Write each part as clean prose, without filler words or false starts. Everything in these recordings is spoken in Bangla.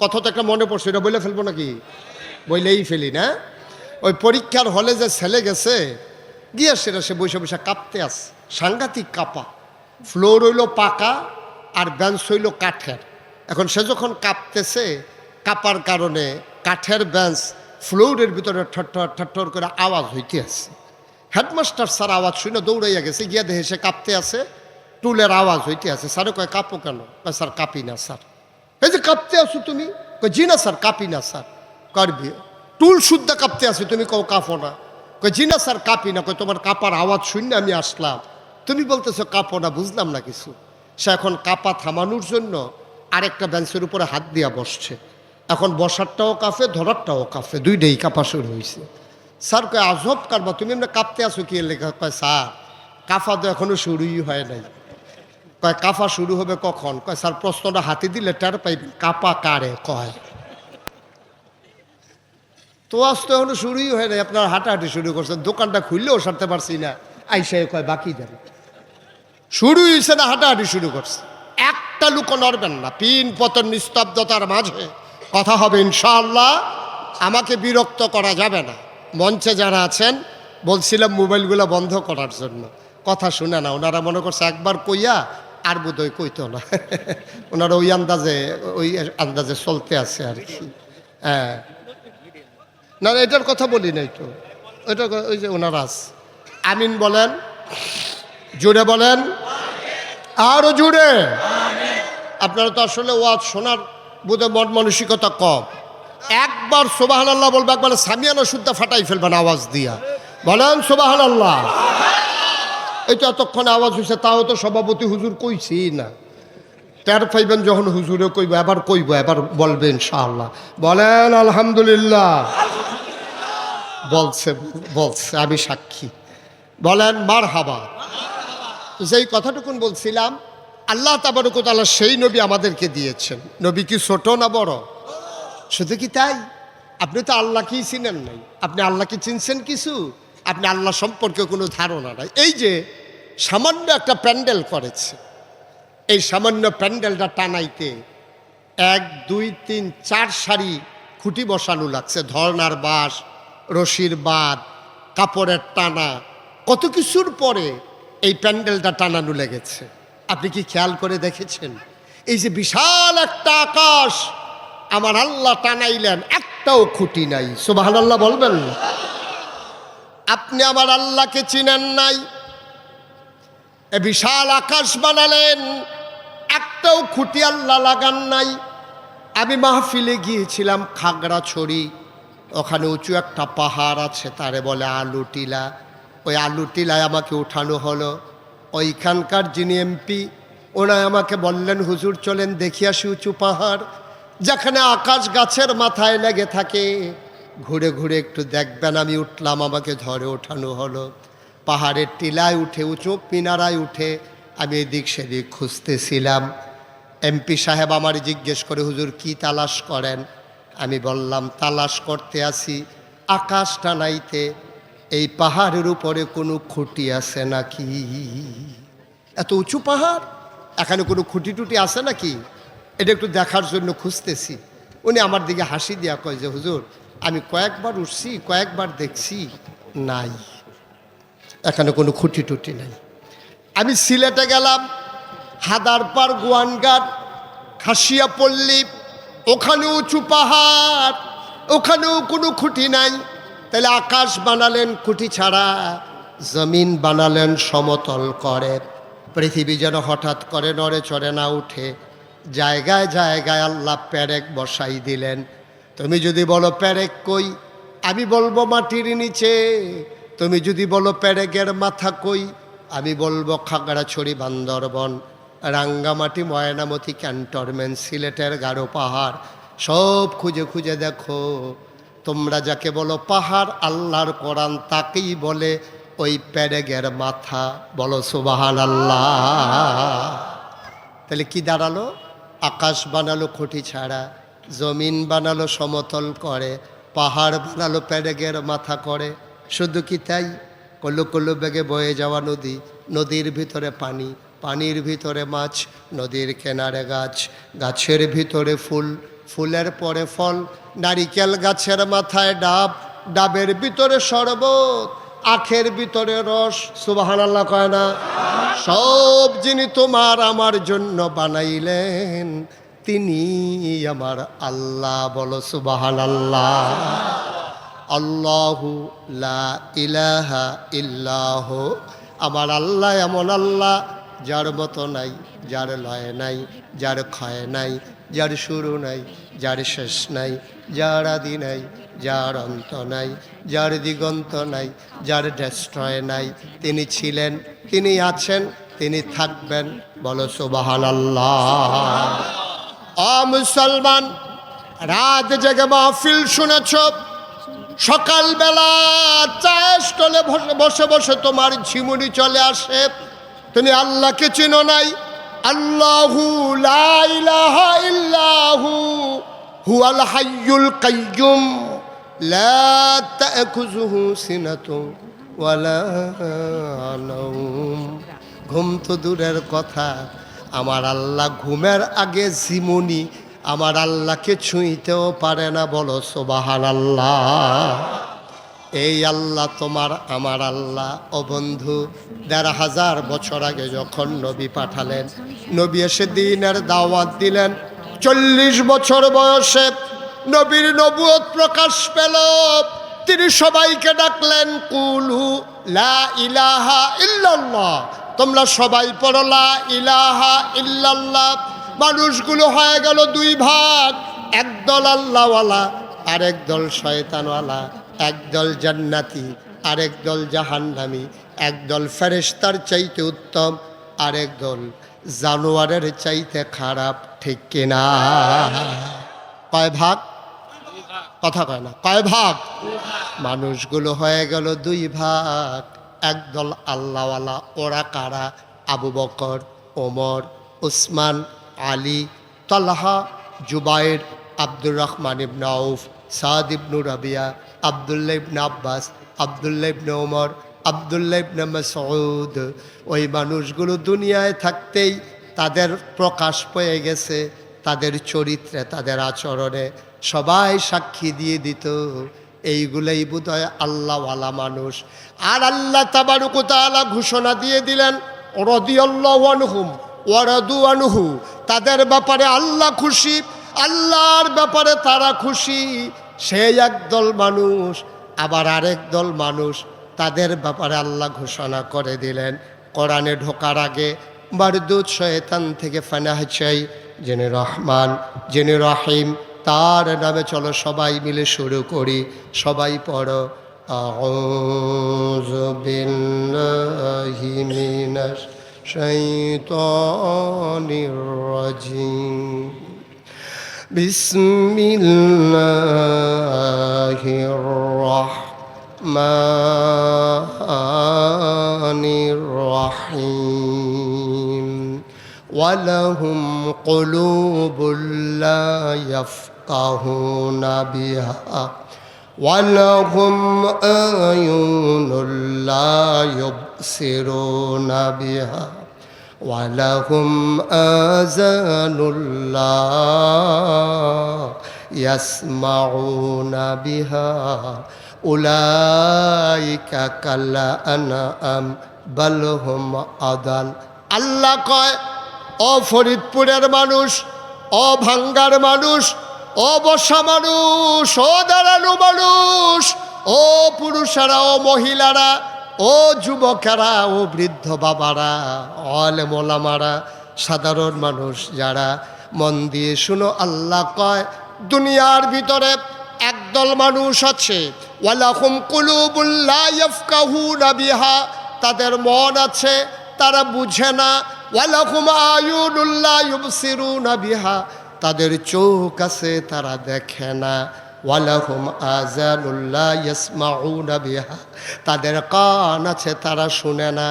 কথা তো একটা মনে পড়ছে, এটা বলে ফেলবো নাকি? বইলেই ফেলি না। ওই পরীক্ষার হলে যে ছেলে গেছে গিয়ে সেটা সে বসে বসে কাঁপতে আসে, সাংঘাতিক কাঁপা। ফ্লোর হইল পাকা আর বেঞ্চ হইল কাঠের। এখন সে যখন কাঁপতেছে, কাঁপার কারণে কাঠের বেঞ্চ ফ্লোরের ভিতরে ঠট্টর ঠট্টর করে আওয়াজ হইতে আছে। হেডমাস্টার স্যার আওয়াজ শুনে দৌড়াইয়া গেছে, গিয়া দেখে সে কাঁপতে আছে, টুলের আওয়াজ হইতে আছে। স্যারে কয় কাঁপো কেন? কয় স্যার কাঁপি না স্যার। এই যে কাঁপতে আছো তুমি? কয় জি না স্যার কাঁপি না স্যার। করবি টুল শুদ্ধ কাঁপতে আছো তুমি, কও কাঁপো না? কয় জি না স্যার কাঁপি না। কয় তোমার কাঁপার আওয়াজ শুনে আমি আসলাম, তুমি বলতেছো কাঁপো না, বুঝলাম না কিছু। সে এখন কাঁপা থামানোর জন্য আরেকটা বেঞ্চের উপরে হাত দিয়া বসছে। এখন বসারটাও কাঁপে, ধরারটাও কাঁপে, দুইটাই কাঁপা শুরু হয়েছে। স্যার কয় আজব কারবা, তুমি এমনি কাঁপতে আসো কি লেখা? কয় স্যার কাঁফা তো এখনো শুরুই হয় নাই। কয় কাঁফা শুরু হবে কখন? কয় স্যার প্রশ্নটা হাতে দিলে টের পাইবেন কাঁপা কারে কয়। তো আজ তো এখনো শুরুই হয় নাই, আপনার হাঁটাহাঁটি শুরু করছেন, দোকানটা খুললেও সারতে পারছি না, আইসাই কয় বাকি দেন। শুরু হয়েছে না, হাঁটাহাঁটি শুরু করছে। একটা লুকো নড়বেন না, পিন পতন নিস্তব্ধতার মাঝে কথা হবে ইনশাআল্লাহ। আমাকে বিরক্ত করা যাবে না। মঞ্চে যারা আছেন বলছিলাম মোবাইলগুলো বন্ধ করার জন্য, কথা শুনে না। ওনারা মনে করছে একবার কইয়া আর বোধহয় কইতো না। ওনারা ওই আন্দাজে চলতে আছে আর কি। হ্যাঁ না, এটার কথা বলি নাই তো, ওইটা ওই যে ওনারা আছে। আমিন বলেন, জুড়ে বলেন, আরো জুড়ে। আপনারা তো আসলে ওয়াজ শোনার বোধহয় মন মানসিকতা কম। একবার সুবহানাল্লাহ বলবে, একবার সামিয়ানা শুদ্ধ ফাটাই ফেলবেন আওয়াজ দিয়া। বলেন সুবহানাল্লাহ। এই তো এতক্ষণ আওয়াজ হয়েছে, তাও তো সভাপতি হুজুর কইছি না। টের পাইবেন যখন হুজুরে কইব, এবার কইব, এবার বলবে ইনশাআল্লাহ। বলেন আলহামদুলিল্লাহ। বলছে বলছে, আমি সাক্ষী। বলেন মারহাবা। যেই কথাটুকুন বলছিলাম, আল্লাহ তাবারক ওয়া তাআলা সেই নবী আমাদেরকে দিয়েছেন। নবী কি ছোট না বড়? শুধু কি তাই? আপনি তো আল্লাহকেই চিনেন নাই। আপনি আল্লাহকে চিনছেন কিছু? আপনি আল্লাহ সম্পর্কে কোনো ধারণা নাই। এই যে সামান্য একটা প্যান্ডেল করেছে, এই সামান্য প্যান্ডেলটা টানাইতে 1 2 3 4 সারি খুঁটি বসানো লাগছে। ধর্নার বাঁশ, রশির বাঁধ, কাপড়ের টানা, কত কিছুর পরে এই প্যান্ডেলটা টানানো লেগেছে। আপনি কি খেয়াল করে দেখেছেন? এই যে বিশাল একটা আকাশ আমার আল্লাহ টানাইলেন, একটাও খুঁটি নাই। সুবহানাল্লাহ বলবেন না? আপনি আমার আল্লাহকে চিনেন নাই। এ বিশাল আকাশ বানালেন, একটাও খুঁটি আল্লাহ লাগান নাই। আমি মাহফিলে গিয়েছিলাম খাগড়াছড়ি, ওখানে উঁচু একটা পাহাড় আছে, তারে বলে আলু টিলা। ওই আলু টিলায় আমাকে উঠানো হলো। ওইখানকার যিনি এমপি, ওনায় আমাকে বললেন হুজুর চলেন দেখি আসি উঁচু পাহাড়, যেখানে আকাশ গাছের মাথায় লেগে থাকে, ঘুরে ঘুরে একটু দেখবেন। আমি উঠলাম, আমাকে ধরে ওঠানো হলো। পাহাড়ের টিলায় উঠে, উঁচু মিনারায় উঠে আমি এদিক সেদিক খুঁজতেছিলাম। এমপি সাহেব আমার জিজ্ঞেস করে, হুজুর কি তালাশ করেন? আমি বললাম তালাশ করতে আসি আকাশ টানাইতে, এই পাহাড়ের উপরে কোনো খুঁটি আছে নাকি? এত উঁচু পাহাড়, এখানে কোনো খুঁটি টুটি আছে নাকি? এটা একটু দেখার জন্য খুঁজতেছি। উনি আমার দিকে হাসি দিয়া কয় যে হুজুর আমি কয়েকবার উঠছি, কয়েকবার দেখছি, নাই, এখানে কোনো খুঁটি টুটি নাই। আমি সিলেটে গেলাম, হাদারপার, গোয়ানঘাট, খাসিয়াপল্লী, ওখানে উঁচু পাহাড়, ওখানেও কোনো খুঁটি নাই। তাহলে আকাশ বানালেন খুঁটি ছাড়া, জমিন বানালেন সমতল করে। পৃথিবী যেন হঠাৎ করে নড়ে চড়ে না উঠে, জায়গায় জায়গায় আল্লাহ পেরেক বসাই দিলেন। তুমি যদি বলো পেরেক কই, আমি বলবো মাটির নিচে। তুমি যদি বলো পেরেকের মাথা কই, আমি বলবো খাগড়াছড়ি, বান্দরবন, রাঙ্গামাটি, ময়নামতি, ক্যান্টনমেন্ট, সিলেটের গারো পাহাড়, সব খুঁজে খুঁজে দেখো। তোমরা যাকে বলো পাহাড়, আল্লাহর কোরআন তাকেই বলে ওই পেরেকের মাথা। বলো সুবহানাল্লাহ। তাহলে কি দাঁড়ালো? আকাশ বানালো খুঁটি ছাড়া, জমিন বানালো সমতল করে, পাহাড় বানালো পেরেকের মাথা করে। শুধু কি তাই? কল্লো কল্লো বেগে বয়ে যাওয়া নদী, নদীর ভিতরে পানি, পানির ভিতরে মাছ, নদীর কিনারে গাছ, গাছের ভিতরে ফুল, ফুলের পরে ফল, নারিকেল গাছের মাথায় ডাব, ডাবের ভিতরে শরবত, আখের ভিতরে রস, সুবহানাল্লাহ কয় না? সব যিনি তোমার আমার জন্য বানাইলেন তিনি আমার আল্লাহ, বলো সুবহানাল্লাহ। আল্লাহু লা ইলাহা ইল্লাহু, আমার আল্লাহ এমন আল্লাহ যার মতো নাই, যার লয় নাই, যার ক্ষয় নাই, যার শুরু নাই, যার শেষ নাই, যার আদি নাই, যার অন্ত নাই, যার দিগন্ত নাই, যার ডেস্ট্রয় নাই। তিনি ছিলেন, তিনি আছেন, তিনি থাকবেন, বলো সুবহানাল্লাহ। ও মুসলমান, রাত জেগে মাহফিল শুনেছ, সকালবেলা চায়ের স্টলে বসে বসে তোমার ঝিমুনি চলে আসে, তুমি আল্লাহকে চিনো নাই। আল্লাহু লা ইলাহা ইল্লাহু হুয়াল হাইয়ুল কাইয়্যুম লা তা'খুযুহু সিনাতুন ওয়ালা নাওম। ঘুম তো দূরের কথা, আমার আল্লাহ ঘুমের আগে ঝিমুনি আমার আল্লাহকে ছুঁইতেও পারে না, বলো সুবহানাল্লাহ। এই আল্লাহ তোমার আমার আল্লাহ। ও বন্ধু, ১৫০০ বছর আগে যখন নবী পাঠালেন, নবী এসে দ্বীনের দাওয়াত দিলেন, ৪০ বছর বয়সে নবীর নবুয়ত প্রকাশ পেল। তিনি সবাইকে ডাকলেন, কুলু লা ইলাহা ইল্লাল্লাহ, তোমরা সবাই পড়ো লা ইলাহা ইল্লাল্লাহ। মানুষগুলো হয়ে গেল দুই ভাগ, একদল আল্লাহওয়ালা আর একদল শয়তানওয়ালা, একদল জান্নাতি আর একদল জাহান্নামী, একদল ফেরেশতার চাইতে উত্তম আর একদল জানোয়ারের চাইতে খারাপ, ঠিক কিনা? কয় ভাগ? কথা কয় না, কয় ভাগ? মানুষগুলো হয়ে গেল দুই ভাগ, একদল আল্লাহওয়ালা। ওরা কারা? আবু বকর, ওমর, উসমান, আলী, তালহা, জুবাইর, আব্দুর রহমান ইবনে আউফ, সাদ ইবনু রাবিয়া, আব্দুল্লাহ ইবনে আব্বাস, আব্দুল্লাহ ইবনে ওমর, আব্দুল্লাহ ইবনে মাসউদ। ওই মানুষগুলো দুনিয়ায় থাকতেই তাদের প্রকাশ পেয়ে গেছে, তাদের চরিত্রে, তাদের আচরণে সবাই সাক্ষী দিয়ে দিত এইগুলোই বোধহয় আল্লাহওয়ালা মানুষ। আর আল্লাহ তাবারক ওয়া তাআলা ঘোষণা দিয়ে দিলেন, রাদিয়াল্লাহু আনহুম ওয়া রাদু আনহু, তাদের ব্যাপারে আল্লাহ খুশি, আল্লাহর ব্যাপারে তারা খুশি। সেই একদল মানুষ, আবার আরেক দল মানুষ, তাদের ব্যাপারে আল্লাহ ঘোষণা করে দিলেন কোরআনে ঢোকার আগে, মারদুদ শয়তান থেকে ফানাহ চাই, যিনি রহমান, যিনি রহিম, তার নামে চলো সবাই মিলে শুরু করি। সবাই পড়ো, আউযু বিল্লাহি মিনাশ শাইতানির রাজিম, বিসমিল্লাহির রাহমানির রাহিম। ওয়ালাহুম কুলুবুল লা ইয়াফকাহুনা বিহা ওয়ালাহুম আয়ুনুল লা ইউবসিরুনা বিহা ওয়ালাহুম আযানুল লা ইয়াসমাউনা বিহা উলাইকা কাল আনআম বাল হুম আদাল। আল্লাহ কয়, ও ফরিদপুরের মানুষ, ও ভাঙ্গার মানুষ, ও বসা মানুষ, ও দাঁড়ানো মানুষ, ও পুরুষেরা, ও মহিলারা, ও যুবকেরা, ও বৃদ্ধ বাবারা, আলেম ওলামারা, সাধারণ মানুষ যারা, মন দিয়ে শুনো। আল্লাহ কয়, দুনিয়ার ভিতরে একদল মানুষ আছে, ওয়ালাহুম কুলুবুল লা ইয়াফকাহুনা বিহা, তাদের মন আছে, তারা বুঝে না। ওয়ালাহুম আয়ুনুল লা ইউবসিরুনা বিহা, তাদের চোখ আছে, তারা দেখে না। ওয়ালাহুম আযানুল লা ইয়াসমাউনা বিহা, তাদের কান আছে, তারা শুনে না।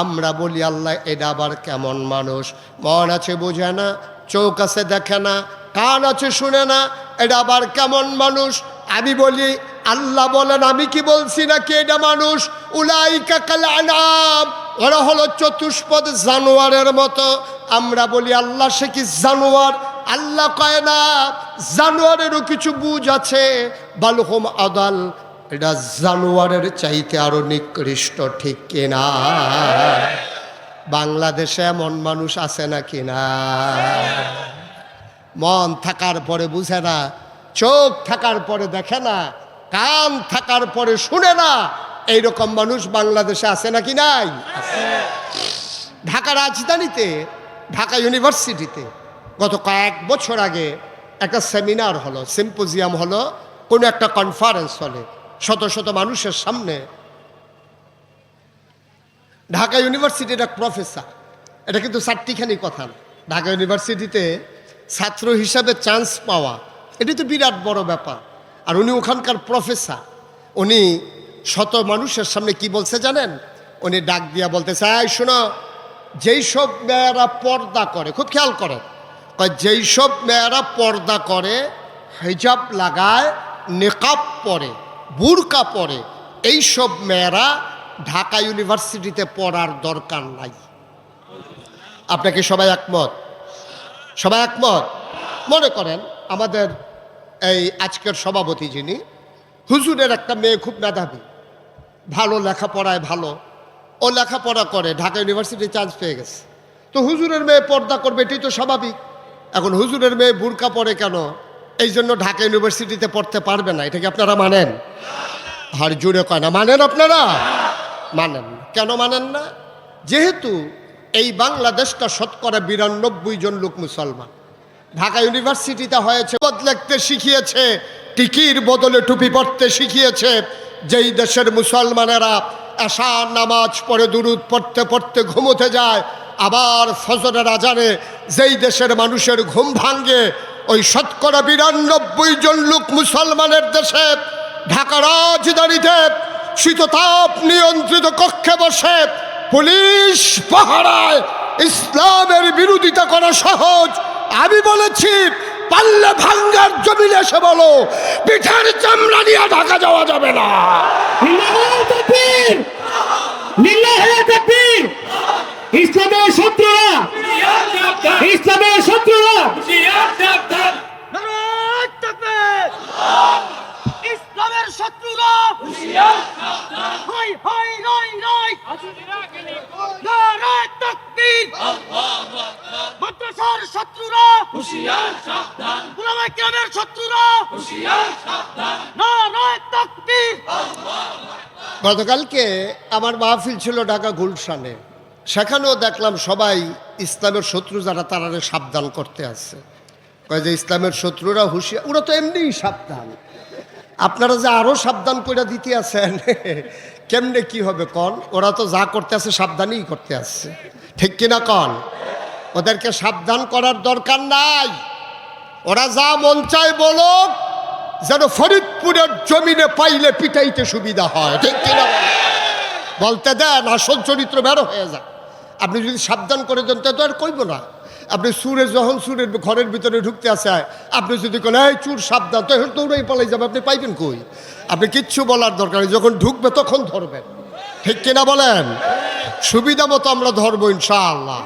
আমরা বলি, আল্লাহ এটা আবার কেমন মানুষ? মন আছে, বুঝে না, চোখ আছে, দেখে না, কান আছে, শুনে না, এটা আবার কেমন মানুষ? আমি বলি, আল্লাহ বলেন, আমি কি বলছি নাকি এটা মানুষ? উলাইকা কাল আনআম, ওরা হলো চতুষ্পদ জানোয়ারের মতো। আমরা বলি, আল্লাহ সে কি জানোয়ার? আল্লাহ কয় না জানোয়ারেরও কিছু বুঝ আছে, বালহুম আদাল, এটা জানোয়ারের চাইতে আরো নিকৃষ্ট, ঠিক কিনা? বাংলাদেশে এমন মানুষ আছে না কিনা? মন থাকার পরে বুঝে না, চোখ থাকার পরে দেখে না, কান থাকার পরে শুনে না, এইরকম মানুষ বাংলাদেশে আছে নাকি নাই? ঢাকা রাজধানীতে, ঢাকা ইউনিভার্সিটিতে গত কয়েক বছর আগে একটা সেমিনার হলো, সিম্পোজিয়াম হলো, কোনো একটা কনফারেন্স হলে শত শত মানুষের সামনে ঢাকা ইউনিভার্সিটির এক প্রফেসর, এটা কিন্তু চারটিখানি কথা না, ঢাকা ইউনিভার্সিটিতে ছাত্র হিসাবে চান্স পাওয়া এটি তো বিরাট বড় ব্যাপার। আর উনি ওখানকার প্রফেসর, উনি শত মানুষের সামনে কি বলছে জানেন? উনি ডাক দিয়া বলতেছে, এই শোনো, যেই সব মেয়েরা পর্দা করে, খুব খেয়াল করেন, যেই সব মেয়েরা পর্দা করে, হিজাব লাগায়, নেকাব পরে, বুরকা পরে, এইসব মেয়েরা ঢাকা ইউনিভার্সিটিতে পড়ার দরকার নাই। আপনাকে সবাই একমত? সবাই একমত? মনে করেন আমাদের এই আজকের সভাপতি যিনি, হুজুরের একটা মেয়ে খুব মেধাবী, ভালো লেখাপড়ায় ভালো, ও লেখাপড়া করে, ঢাকা ইউনিভার্সিটি চান্স পেয়ে গেছে, তো হুজুরের মেয়ে পর্দা করবে, এটাই তো স্বাভাবিক। এখন হুজুরের মেয়ে বুরকা পরে কেন? এই জন্য ঢাকা ইউনিভার্সিটিতে পড়তে পারবে না, এটা কি আপনারা মানেন? আর জুড়ে কয় না মানেন? আপনারা মানেন? কেন মানেন না? যেহেতু এই বাংলাদেশটা শতকরা 92 জন লোক মুসলমান, ঢাকা ইউনিভার্সিটিতে হয়েছে লিখতে শিখিয়েছে, টিকির বদলে টুপি পড়তে শিখিয়েছে। যেই দেশের মুসলমানেরা এশা নামাজ পড়ে দুরুদ পড়তে পড়তে ঘুমোতে যায়, আবার ফজরের আজানে যেই দেশের মানুষের ঘুম ভাঙ্গে, ওই শতকরা 92 জন লোক মুসলমানের দেশে ঢাকা রাজধানীতে শীততাপ নিয়ন্ত্রিত কক্ষে বসে পুলিশ পাহারায় ইসলামের বিরোধিতা করা সহজ। আমি বলেছি, পাল্লে ভাঙ্গার জমিনে এসে বলো, পিঠের চামড়া নিয়ে ঢাকা যাওয়া যাবে না। ইসলামের শত্রুরা, ইসলামের শত্রুরা, ইসলামের শত্রুরা, হাই হাই নাই নাই, নারায়ে তাকবীর, মাদ্রাসার শত্রুরা, উলামায়ে কেরামের শত্রুরা, নারায়ে তাকবীর। গতকালকে আমার মাহফিল ছিল ঢাকা গুলশানে, সেখানেও দেখলাম সবাই ইসলামের শত্রু যারা তারা সাবধান করতে আছে, কয় যে ইসলামের শত্রুরা হুঁশিয়ার, ওরা তো এমনিই সাবধান, আপনারা যে আরো সাবধান করে দিতে আছেন, কেমনে কি হবে কন? ওরা তো যা করতে আছে সাবধানই করতে আসছে, ঠিক কিনা কন? ওদেরকে সাবধান করার দরকার নাই, ওরা যা মন চায় বলুক, যেন ফরিদপুরের জমিনে পাইলে পিটাইতে সুবিধা হয়, ঠিক কিনা? বলতে দেন, আসল চরিত্র বেরো হয়ে যায়। আপনি যদি সাবধান করে দেন তো আর কইব না। আপনি সুরে যখন সুরের ঘরের ভিতরে ঢুকতে আসে, আপনি যদি কোন এই চুর সাবধান, তো এখন দৌড়াই পালাই যাবে, আপনি পাইবেন কই? আপনি কিচ্ছু বলার দরকার নেই, যখন ঢুকবে তখন ধরবেন, ঠিক কিনা বলেন? সুবিধা মতো আমরা ধরবো ইনশাআল্লাহ।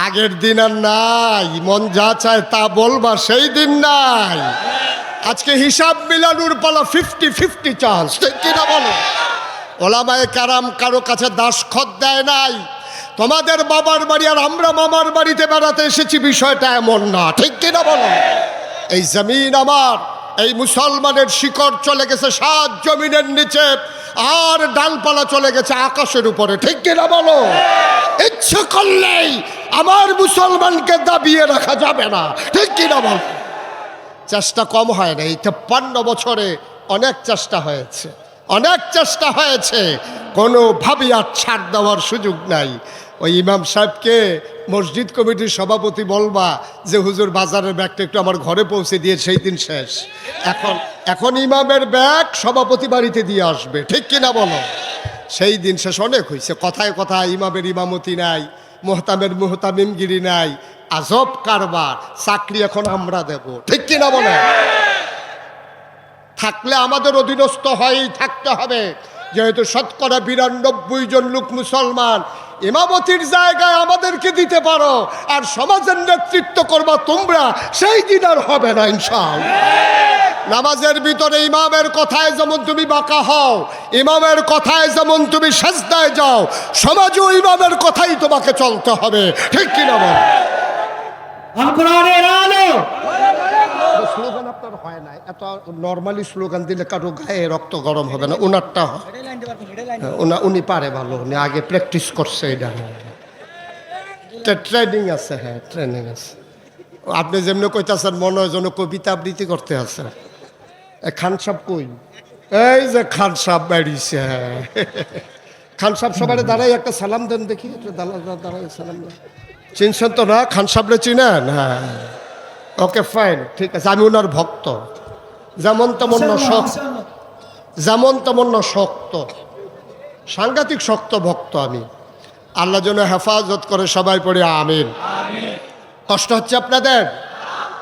আগের দিন আর নাই, মন যা চায় তা বলবা সেই দিন নাই। আজকে হিসাব মিলানোর পালা, 50-50 চান্স, ঠিক কিনা বলো? ওলামায়ে কেরাম কারো কাছে দাসখত দেয় নাই। তোমাদের বাবার বাড়ি আর আমরা মামার বাড়িতে বেড়াতে এসেছি, বিষয়টা এমন না, ঠিক কিনা বলো? এই জমিন আমার, এই মুসলমানের শিকড় চলে গেছে 7 জমিনের নিচে, আর ডালপালা চলে গেছে আকাশের উপরে, ঠিক কিনা বলো? ইচ্ছে করলেই আমার মুসলমানকে দাবিয়ে রাখা যাবে না, ঠিক কিনা বলো? চেষ্টা কম হয় না, এই 53 বছরে অনেক চেষ্টা হয়েছে, অনেক চেষ্টা হয়েছে, কোনোভাবেই আর ছাড় দেওয়ার সুযোগ নাই। ওই ইমাম সাহেবকে মসজিদ কমিটির সভাপতি বলবা যে হুজুর বাজারের ব্যাগটা একটু আমার ঘরে পৌঁছে দিয়ে, সেই দিন শেষ। এখন ইমামের ব্যাগ সভাপতি বাড়িতে দিয়ে আসবে, ঠিক কিনা বলো? সেই দিন শেষ। অনেক হয়েছে, কথায় কথায় ইমামের ইমামতি নাই, মোহতামের মোহতামিমগিরি নাই, আজব কারবার। চাকরি এখন আমরা দেব, ঠিক কিনা বলে? থাকলে আমাদের অধীনস্থ হয়েই থাকতে হবে, যেহেতু শতকরা 92 জন লোক মুসলমান। ইমামতির জায়গায় আমাদেরকে দিতে পারো, আর সমাজের নেতৃত্ব করবা তোমরা, সেই দিন আর হবে না ইনশাআল্লাহ। নামাজের ভিতরে ইমামের কথায় যেমন তুমি বাঁকা হও, ইমামের কথায় যেমন তুমি সেজদায় যাও, সমাজেও ইমামের কথাই তোমাকে চলতে হবে, ঠিক কিনা বল? আল কোরআনের আলো। স্লোগান আপনার হয় না, এত নর্মালি স্লোগান দিলে কারো গায়ে রক্ত গরম হবে না, উনারটা হয়। উনি পারে ভালো, উনি আগে প্র্যাকটিস করছে, এটা ট্রেনিং আছে। হ্যাঁ, ট্রেনিং আছে। আপনি যেমনি কইতাছেন মনে হয় যেন কবিতা আবৃত্তি করতে আছে। খান সাহেব কই? এই যে খান সাহেব বেরিয়েছে। খান সাহেব সবারে দাঁড়াই একটা সালাম দেন দেখি, দাঁড়াই সালাম দেন। চিনছেন তো না খান সাহেবরে? চিনেন? হ্যাঁ, ওকে ফাইন, ঠিক আছে। আমি ওনার ভক্ত, যেমন তেমন না শক্ত, যেমন তেমন না শক্ত, সাংঘাতিক শক্ত ভক্ত আমি। আল্লাহ যেন হেফাজত করে, সবাই পড়ে আমিন। কষ্ট হচ্ছে আপনাদের?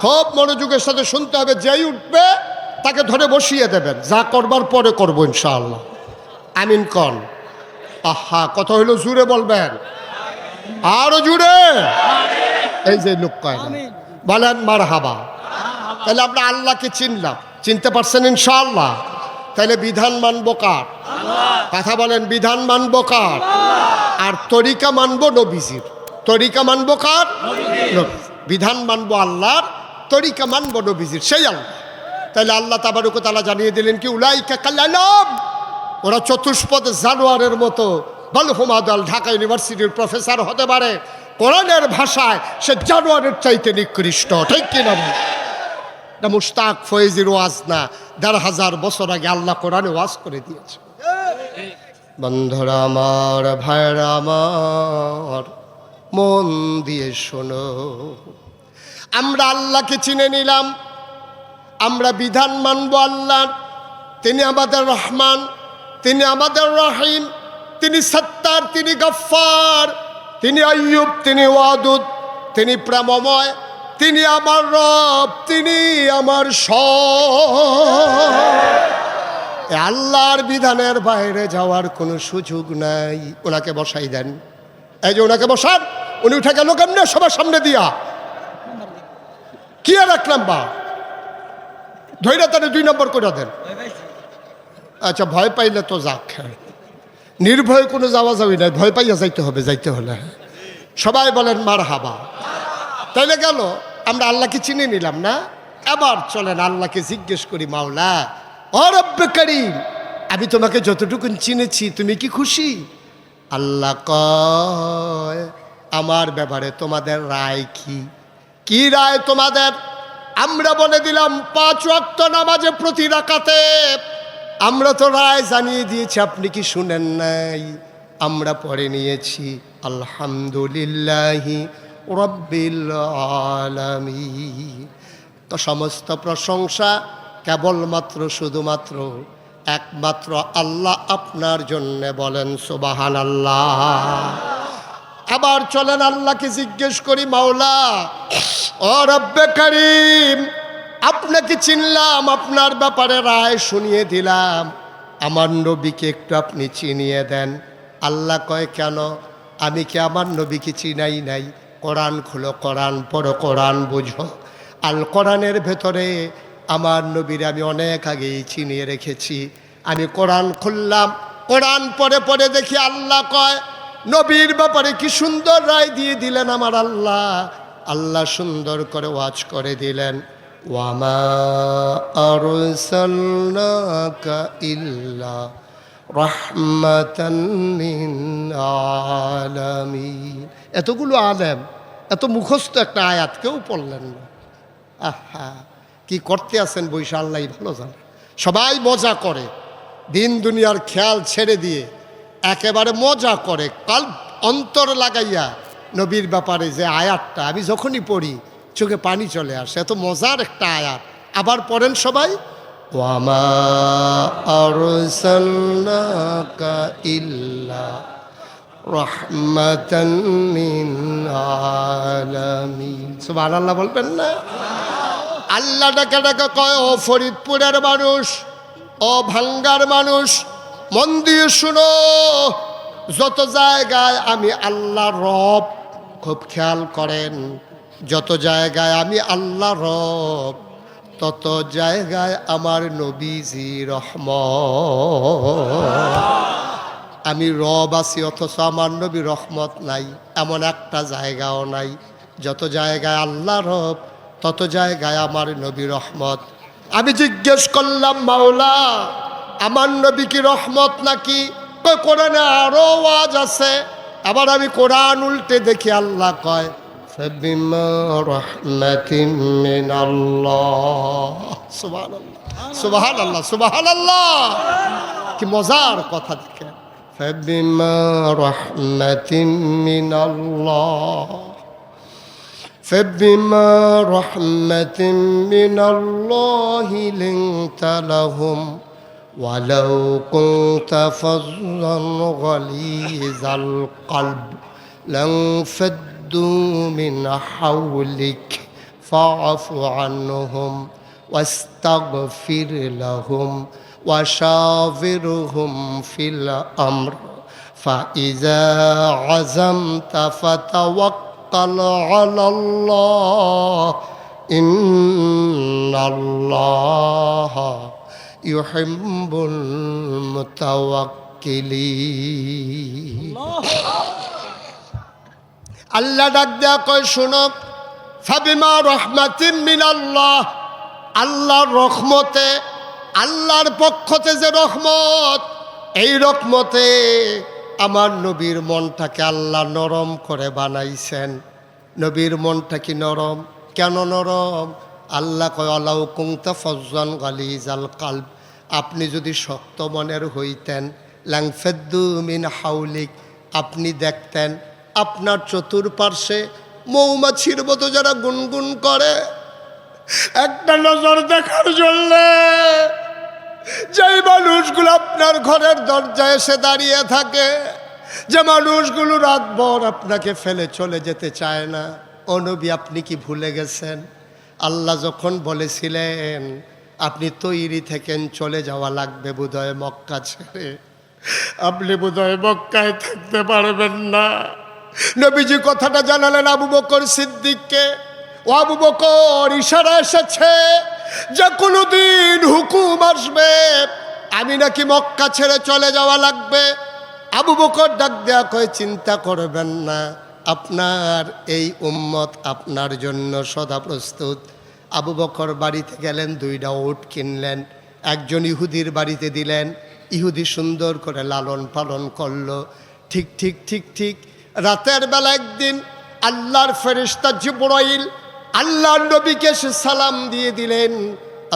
খুব মনোযোগের সাথে শুনতে হবে। যেই উঠবে তাকে ধরে বসিয়ে দেবেন, যা করবার পরে করবো ইনশাআল্লাহ। আমিন কন। আহা, কথা হইলো জুড়ে বলবেন, আরো জুড়ে। এই যে লোক কয় না, বলেন মারহাবা। তাহলে আমরা আল্লাহকে চিনলাম, চিনতে পারছেন ইনশাআল্লাহ। তাহলে বিধান মানবো কার? কথা বলেন, বিধান মানবো কার? আর তরিকা মানবো নবীজির। তরিকা মানবো কার? বিধান মানবো আল্লাহর, তরিকা মানবো নবীজির, সেই আল্লাহ। তাহলে আল্লাহ তাবারক ওয়া তাআলা জানিয়ে দিলেন কি, উলাইকা কাল্লাম, ওরা চতুষ্পদ জানোয়ারের মতো। বালহুম আদাল, ঢাকা ইউনিভার্সিটির প্রফেসর হতে পারে, কোরআনের ভাষায় সে জানোয়ারের চাইতে নিকৃষ্ট, ঠিক কিনা? এটা মুশতাক ফয়েজির ওয়াজ না, ১,৫০০ বছর আগে আল্লাহ কোরআনে ওয়াজ করে দিয়েছে। বন্ধুরা আমার, ভাইরা আমার, মন দিয়ে শোনো। আমরা আল্লাহকে চিনে নিলাম, আমরা বিধান মানব আল্লাহর। তিনি আমাদের রহমান, তিনি আমাদের রহিম, তিনি সত্তার, তিনি গফফার, তিনি আইয়ুব, তিনি ওয়াদুদ, তিনি প্রেমময়, তিনি আমার রব, তিনি আমার সব। আল্লাহর বিধানের বাইরে যাওয়ার কোনো সুযোগ নাই। ওনাকে বসাই দেন, এই যে ওনাকে বসান। উনি উঠে গেল কেমনে? সবার সামনে দিয়া। কি আর ১ নাম্বার ধৈর্য, তাহলে ২ নম্বর করে দেন। আচ্ছা, ভয় পাইলে তো যাক, নির্ভয় কোনো যাওয়া যাবি না, ভয় পাইয়া যাইতে হবে, যাইতে হলে। সবাই বলেন মারহাবা। তাইলে গেল, আমরা আল্লাহকে চিনে নিলাম না? এবার চলেন আল্লাহকে জিজ্ঞেস করি, মাওলা ও রব্বে করিম, আমি তোমাকে যতটুকু চিনেছি তুমি কি খুশি? আল্লাহ কয়, আমার ব্যাপারে তোমাদের রায় কি? কি রায় তোমাদের? আমরা বলে দিলাম ৫ ওয়াক্ত নামাজে প্রতি রাকাতে। আমরা তো রায় জানিয়ে দিয়েছি, আপনি কি শুনেন নাই? আমরা পড়ে নিয়েছি আলহামদুলিল্লাহি রাব্বিল আলামিন। তো সমস্ত প্রশংসা কেবলমাত্র, শুধুমাত্র, একমাত্র আল্লাহ আপনার জন্য, বলেন সুবহানাল্লাহ। আবার চলেন আল্লাহকে জিজ্ঞেস করি, মাওলা ও রব্বে করিম, আপনাকে চিনলাম, আপনার ব্যাপারে রায় শুনিয়ে দিলাম, আমার নবীকে একটু আপনি চিনিয়ে দেন। আল্লাহ কয়, কেন? আমি কি আমার নবীকে চিনাই নাই? কোরআন খুলো, কোরআন পড়ো, কোরআন বুঝো। আল কোরআনের ভেতরে আমার নবীর আমি অনেক আগেই চিনিয়ে রেখেছি। আমি কোরআন খুললাম, কোরআন পড়ে পড়ে দেখি আল্লাহ কয়, নবীর ব্যাপারে কি সুন্দর রায় দিয়ে দিলেন আমার আল্লাহ। আল্লাহ সুন্দর করে ওয়াজ করে দিলেন, ওয়ামা আরসালনাকা ইল্লা রাহমাতান লিল আলামিন। এতগুলো আলেম, এত মুখস্থ একটা আয়াত কেউ পড়লেন না। আহা, কি করতে আছেন বৈশা আল্লাহ ভালো জানে। সবাই মজা করে, দিন দুনিয়ার খেয়াল ছেড়ে দিয়ে একেবারে মজা করে, কাল অন্তর লাগাইয়া নবীর ব্যাপারে যে আয়াতটা আমি যখনই পড়ি চোখে পানি চলে আসে, এত মজার একটা আয়াত। আবার পড়েন সবাই, ওয়ামা আরসালনাকা ইল্লা রাহমাতান লিল আলামিন। সুবহানাল্লাহ বলবেন না? আল্লাহ ডাকে ডাকে কয়, ও ফরিদপুরের মানুষ, ও ভাঙ্গার মানুষ, মন দিয়ে শুনো, যত জায়গায় আমি আল্লাহ রব, খুব খেয়াল করেন, যত জায়গায় আমি আল্লাহ রব তত জায়গায় আমার নবীজি রহমত। আমি রব আছি অথচ আমার নবী রহমত নাই, এমন একটা জায়গাও নাই। যত জায়গায় আল্লাহ রব তত জায়গায় আমার নবী রহমত। আমি জিজ্ঞেস করলাম, মাওলা আমার নবী কি রহমত নাকি? কই কোরআনে আরো ওয়াজ আছে। আবার আমি কোরআন উল্টে দেখি আল্লাহ কয় ফাবিমা রাহমাতিন মিনাল্লাহ। সুবহানাল্লাহ সুবহানাল্লাহ সুবহানাল্লাহ, কি মজার কথা দেখেন। ফাবিমা রাহমাতিন মিনাল্লাহ فبما رحمة من الله لنت لهم ولو كنت فظا غليظ القلب لانفضوا من حولك فاعف عنهم واستغفر لهم وشاورهم في الأمر فإذا عزمت فتوكل على الله إن الله يحب المتوكلين। আল্লাহ ডাক দেয়া কয়, শোনো, ফাবিমা রহমাতিন মিনাল্লাহ, আল্লাহর রহমতে, আল্লাহর পক্ষতে যে রহমত, এই রহমতে আমার নবীর মনটাকে আল্লাহ নরম করে বানাইছেন। নবীর মনটা কি নরম? কেন নরম? আল্লাহ কয় আলাউ কুনতা ফাজ্জান গালিজাল কালব, আপনি যদি শক্ত মনের হইতেন, লাংফেদ্দু মিন হাউলিক, আপনি দেখতেন আপনার চতুর্পার্শ্বে মৌমাছির মতো যারা গুনগুন করে, একটা নজর দেখার জন্য যেই মানুষগুলো আপনার ঘরের দরজায় এসে দাঁড়িয়ে থাকে, যে মানুষগুলো রাতভর আপনাকে ফেলে চলে যেতে চায় না, ও নবী আপনি কি ভুলে গেছেন? আল্লাহ যখন বলেছিলেন আপনি তৈরি থেকেন চলে যাওয়া লাগবে বোধহয় মক্কা ছেড়ে, আপনি বোধহয় মক্কায় থাকতে পারবেন না। নবীজি কথাটা জানালেন আবু বকর সিদ্দিককে। ও আবু বকর, ইশারা এসেছে যে কোনোদিন হুকুম আসবে আমি নাকি মক্কা ছেড়ে চলে যাওয়া লাগবে। আবু বকর ডাক দেয়া কয়, চিন্তা করবেন না, আপনার এই উম্মত আপনার জন্য সদা প্রস্তুত। আবু বকর বাড়িতে গেলেন, 2টা উট কিনলেন, একজন ইহুদির বাড়িতে দিলেন। ইহুদি সুন্দর করে লালন পালন করলো। ঠিক ঠিক ঠিক ঠিক রাতের বেলা একদিন আল্লাহর ফেরেশতা জিবরাইল আল্লাহর নবীকে সে সালাম দিয়ে দিলেন,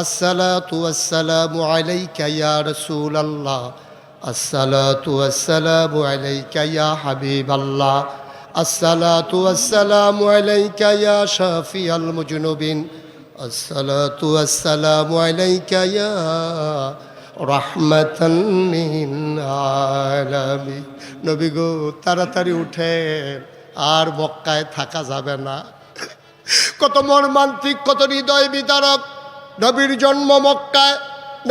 আসসালাতু ওয়াসসালামু আলাইকা ইয়া রাসূলুল্লাহ, আসসালাতু ওয়াসসালামু আলাইকা ইয়া হাবিবাল্লাহ, আসসালাতু ওয়াসসালামু আলাইকা ইয়া শাফিয়াল মুজনুবিন, আসসালাতু ওয়াসসালামু আলাইকা ইয়া রাহমাতান লিল আলামিন। নবী গো, তাড়াতাড়ি উঠে, আর মক্কায় থাকা যাবে না। কত মর্মান্তিক, কত হৃদয় বিদারক। নবীর জন্ম মক্কায়,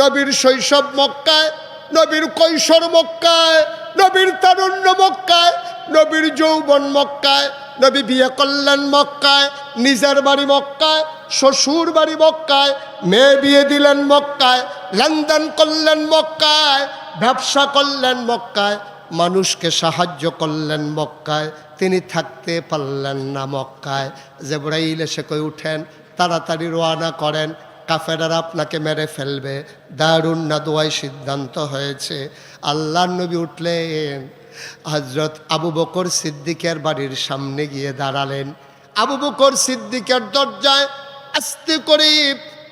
নবীর শৈশব মক্কায়, নবীর কৈশোর মক্কায়, নবীর তারুণ্য মক্কায়, নবীর যৌবন মক্কায়, নবী বিয়ে করলেন মক্কায়, নিজের বাড়ি মক্কায়, শ্বশুর বাড়ি মক্কায়, মেয়ে বিয়ে দিলেন মক্কায়, লেনদেন করলেন মক্কায়, ব্যবসা করলেন মক্কায়, মানুষকে সাহায্য করলেন মক্কায়। তিনি থাকতে পারলেন না মক্কায়। জিবরাইল এসে কই, উঠেন, তাড়াতাড়ি রওনা করেন, কাফেররা আপনাকে মেরে ফেলবে। দারুন নাদওয়ায় সিদ্ধান্ত হয়েছে। আল্লাহর নবী উঠলেন, হযরত আবু বকর সিদ্দিকের বাড়ির সামনে গিয়ে দাঁড়ালেন। আবু বকর সিদ্দিকের দরজায় আস্তে করে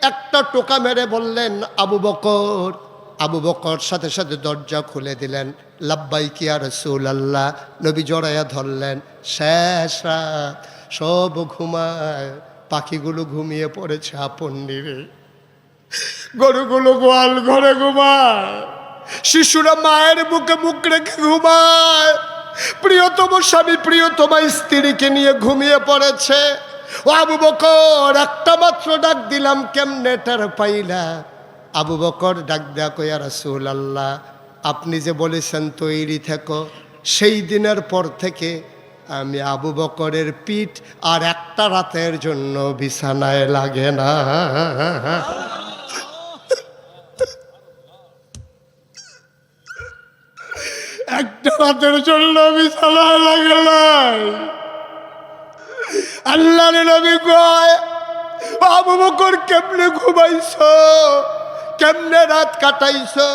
একটা টোকা মেরে বললেন, আবু বকর। আবু বকর সাথে সাথে দরজা খুলে দিলেন। লাব্বাইক ইয়া রাসূলুল্লাহ। নবী জড়াইয়া ধরলেন। শেষ রাত, সব ঘুমায়, পাখিগুলো ঘুমিয়ে পড়েছে আপন নিরে, গরুগুলো গোয়াল ঘরে ঘুমায়, শিশুরা মায়ের বুকে মুখ রেখে ঘুমায়, প্রিয়তম স্বামী প্রিয়তমা স্ত্রীকে নিয়ে ঘুমিয়ে পড়েছে। ও আবু বকর, একটা মাত্র ডাক দিলাম, কেমনে টের পাইলা? আবু বকর ডাক দেয়া কই, ইয়া রাসূলুল্লাহ, আপনি যে বলেছেন তৈরি থেকো, সেই দিনের পর থেকে আমি আবু বকরের পিঠ আর একটা রাতের জন্য বিছানায় লাগে না। একটা রাতের জন্য বিছানায় লাগে নাই। আল্লাহর নবী কয়, আবু বকর কেমনে ঘুমাইছো, কেমনে রাত কাটাইছো?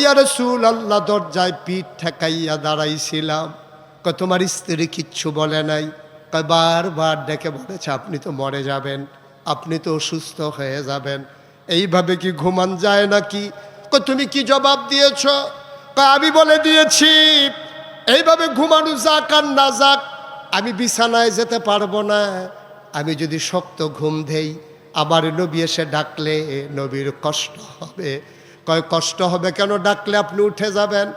ইয়া রাসূলুল্লাহ, দরজায় পিঠ ঠেকাইয়া দাঁড়াইছিলাম। কয় তোমার স্ত্রী কিচ্ছু বলে নাই? কয় বারবার ডেকে বলেছে আপনি তো মরে যাবেন, আপনি তো অসুস্থ হয়ে যাবেন, এইভাবে কি ঘুমান যায় নাকি? কয় তুমি কি জবাব দিয়েছ? কয় আমি বলে দিয়েছি এইভাবে ঘুমানো যাক আর না যাক, আমি বিছানায় যেতে পারবো না। আমি যদি শক্ত ঘুম দেই, আবার নবী এসে ডাকলে নবীর কষ্ট হবে। কয় কষ্ট হবে কেন? ডাকলে আপনি উঠে যাবেন।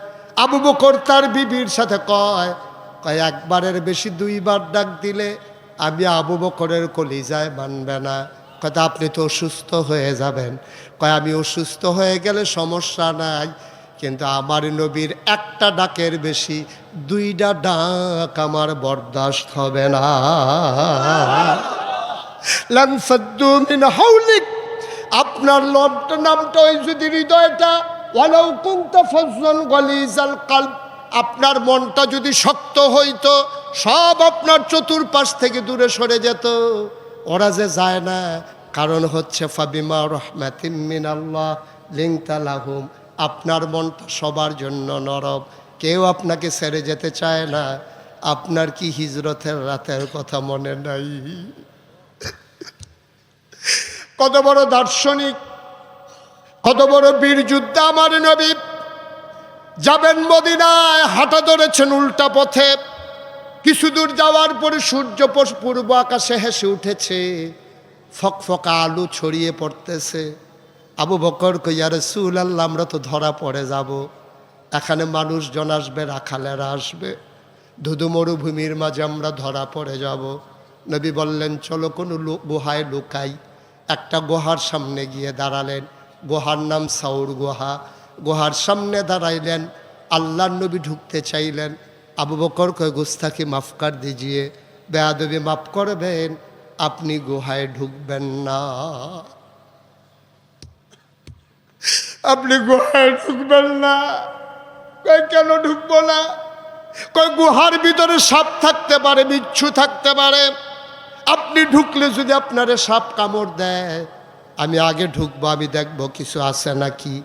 আবু বকর তার বিবির সাথে কয় একবারের বেশি দুইবার ডাক দিলে আমি আবু বকরের কলিজায় মানবে না। কথা আপনি তো অসুস্থ হয়ে যাবেন। কয় আমি অসুস্থ হয়ে গেলে সমস্যা নাই, কিন্তু আমার নবীর একটা ডাকের বেশি দুইটা ডাক আমার বরদাস্ত হবে না। লানসাদ্দু মিন হাউলিক, আপনার নামটা ওই যদি হৃদয়টা, ওয়ালাউ কুনতা ফাজ্জান গালিজাল কলব, আপনার মনটা যদি শক্ত হইতো সব আপনার চতুর্পাশ থেকে দূরে সরে যেত। ওরা যে যায় না, কারণ হচ্ছে ফাবিমা রাহমাতিম মিনাল্লাহ লিনতা লাহুম, আপনার মনটা সবার জন্য নরম, কেউ আপনাকে ছেড়ে যেতে চায় না। আপনার কি হিজরতের রাতের কথা মনে নাই? কত বড় দার্শনিক, কত বড় বীর যোদ্ধা আমার নবী। যাবেন মদিনায়, হাঁটা ধরেছেন উল্টা পথে। কিছু দূর যাওয়ার পরে সূর্য পূর্ব আকাশে হেসে উঠেছে, ফকফকা আলো ছড়িয়ে পড়তেছে। আবু বকর কই, ইয়া রাসূলুল্লাহ, আমরা তো ধরা পড়ে যাব, এখানে মানুষজন আসবে, রাখালেরা আসবে, ধুধু মরুভূমির মাঝে আমরা ধরা পড়ে যাব। নবী বললেন চলো কোনো গুহায় লুকাই। একটা গুহার সামনে গিয়ে দাঁড়ালেন, গুহার নাম সাউর গুহা। গুহার সামনে দাঁড়াইলেন, আল্লাহর নবী ঢুকতে চাইলেন। আবু বকর কয় গুস্তাখি মাফ কর দিজিয়ে, বেয়াদবি মাফ করবেন, আপনি গুহায় ঢুকবেন না, আপনি গুহায় ঢুকবেন না। কয় কেন ঢুকবো না? কয় গুহার ভিতরে সাপ থাকতে পারে, বিচ্ছু থাকতে পারে, আপনি ঢুকলে যদি আপনারে সাপ কামড় দেয়, আমি আগে ঢুকবো, আমি দেখবো কিছু আছে নাকি।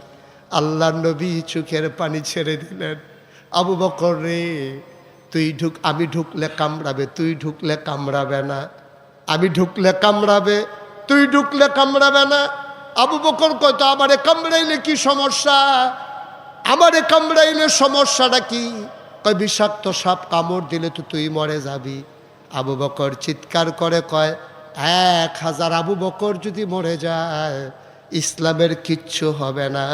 আল্লাহর নবী চোখের পানি ছেড়ে দিলেন। আবু বকর রে, তুই ঢুক, আমি ঢুকলে কামড়াবে, তুই ঢুকলে কামড়াবে না, আমি ঢুকলে কামড়াবে, তুই ঢুকলে কামড়াবে না। আবু বকর কয় তো আমারে কামড়াইলে কি সমস্যা? আমারে কামড়াইলে সমস্যাটা কি? কয় বিষাক্ত সাপ কামড় দিলে তো তুই মরে যাবি। আবু বকর চিৎকার করে কয় 1000 আবু বকর যদি মরে যায় ইসলামের কিচ্ছু হবে না,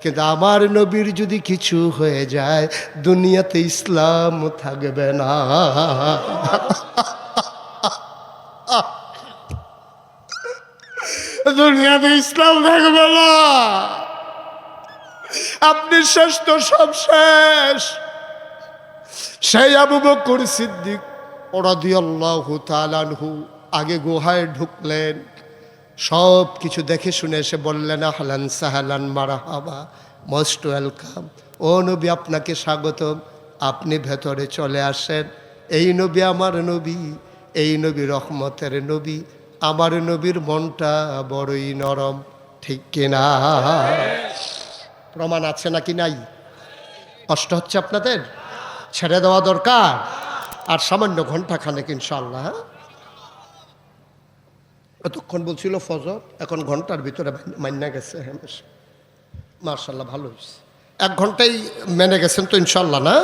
কিন্তু আমার নবীর যদি কিছু হয়ে যায় দুনিয়াতে ইসলাম থাকবে না। দুনিয়াতে ইসলাম থাকবে না, আপনি শেষ তো সব শেষ। সেই আবু বকর সিদ্দিক রাদিয়াল্লাহু তাআলা আনহু আগে গুহায় ঢুকলেন, সব কিছু দেখে শুনে এসে বললেন আহলান সাহলান মারহাবা, মোস্ট ওয়েলকাম। ও নবী, আপনাকে স্বাগতম, আপনি ভেতরে চলে আসেন। এই নবী আমার নবী, এই নবী রহমতের নবী, আমার নবীর মনটা বড়ই নরম, ঠিক কিনা? প্রমাণ আছে নাকি নাই? কষ্ট হচ্ছে আপনাদের? ছেড়ে দেওয়া দরকার। আর সামান্য ঘন্টা খানেক ইনশাআল্লাহ। এতক্ষণ বলছিল ফজর, এখন ঘন্টার ভিতরে মান্না গেছে। মার্শাল্লাহ, ভালো হয়েছে। 1 ঘন্টাই মেনে গেছেন তো ইনশাল্লাহ না?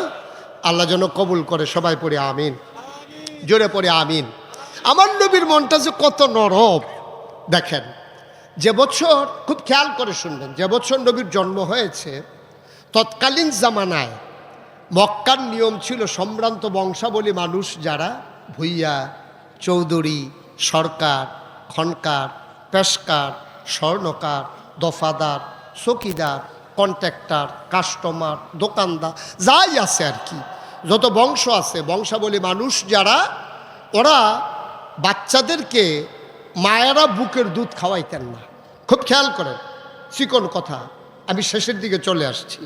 আল্লাহ যেন কবুল করে। সবাই পড়ে আমিন, জোরে পড়ে আমিন। আমার নবীর মনটা যে কত নরম দেখেন। যে বছর, খুব খেয়াল করে শুনবেন, যে বছর নবীর জন্ম হয়েছে তৎকালীন জামানায় মক্কার নিয়ম ছিল সম্ভ্রান্ত বংশাবলী মানুষ যারা, ভুইয়া, চৌধুরী, সরকার, খনকার, পেশকার, স্বর্ণকার, দফাদার, চকিদার, কন্ট্রাক্টর, কাস্টমার, দোকানদার, যাই আছে আর কি, যত বংশ আছে বংশাবলী মানুষ যারা, ওরা বাচ্চাদেরকে মায়েরা বুকের দুধ খাওয়াইতেন না। খুব খেয়াল করেন, চিকন কথা, আমি শেষের দিকে চলে আসছি।